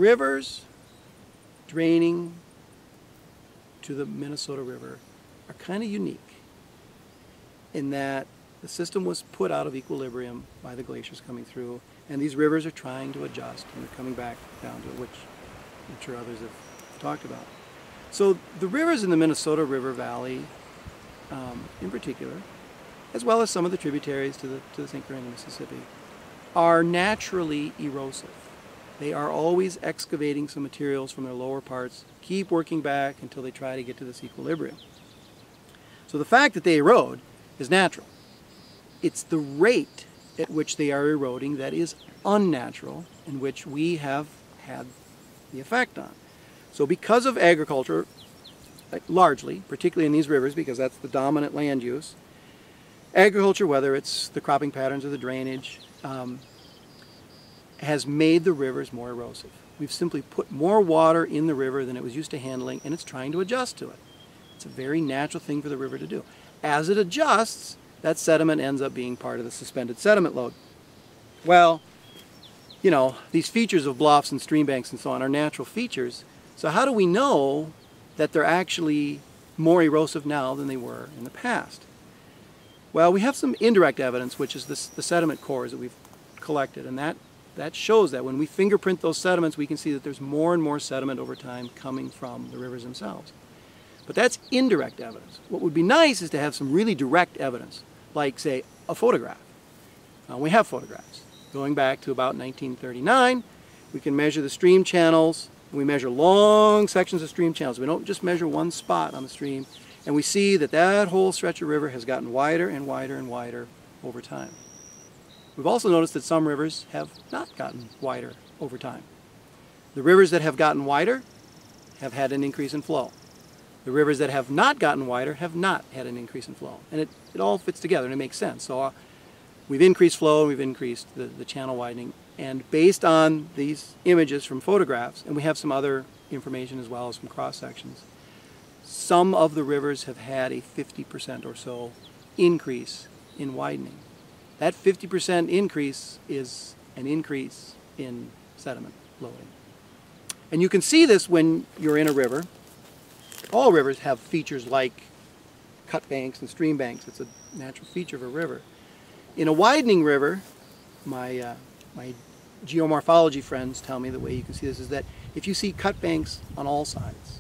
rivers draining to the Minnesota River are kind of unique in that the system was put out of equilibrium by the glaciers coming through, and these rivers are trying to adjust, and they're coming back down to it, which I'm sure others have talked about. So the rivers in the Minnesota River Valley, in particular, as well as some of the tributaries to the St. Clair and the Mississippi, are naturally erosive. They are always excavating some materials from their lower parts, keep working back until they try to get to this equilibrium. So the fact that they erode is natural. It's the rate at which they are eroding that is unnatural, and which we have had the effect on. So because of agriculture, largely, particularly in these rivers, because that's the dominant land use, agriculture, whether it's the cropping patterns or the drainage, has made the rivers more erosive. We've simply put more water in the river than it was used to handling, and it's trying to adjust to it. It's a very natural thing for the river to do. As it adjusts, that sediment ends up being part of the suspended sediment load. Well, you know, these features of bluffs and stream banks and so on are natural features. So how do we know that they're actually more erosive now than they were in the past? Well, we have some indirect evidence, which is the sediment cores that we've collected, and that shows that when we fingerprint those sediments, we can see that there's more and more sediment over time coming from the rivers themselves. But that's indirect evidence. What would be nice is to have some really direct evidence, like, say, a photograph. We have photographs. Going back to about 1939, we can measure the stream channels. We measure long sections of stream channels. We don't just measure one spot on the stream. And we see that that whole stretch of river has gotten wider and wider and wider over time. We've also noticed that some rivers have not gotten wider over time. The rivers that have gotten wider have had an increase in flow. The rivers that have not gotten wider have not had an increase in flow. And it all fits together and it makes sense. So we've increased flow and we've increased the channel widening. And based on these images from photographs, and we have some other information as well as from cross sections, some of the rivers have had a 50% or so increase in widening. That 50% increase is an increase in sediment loading. And you can see this when you're in a river. All rivers have features like cut banks and stream banks. It's a natural feature of a river. In a widening river, my geomorphology friends tell me the way you can see this is that if you see cut banks on all sides,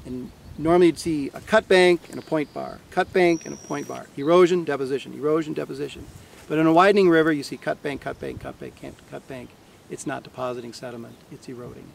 and normally you'd see a cut bank and a point bar, cut bank and a point bar, erosion, deposition, erosion, deposition. But in a widening river, you see cut bank, cut bank, cut bank, cut bank. It's not depositing sediment, it's eroding.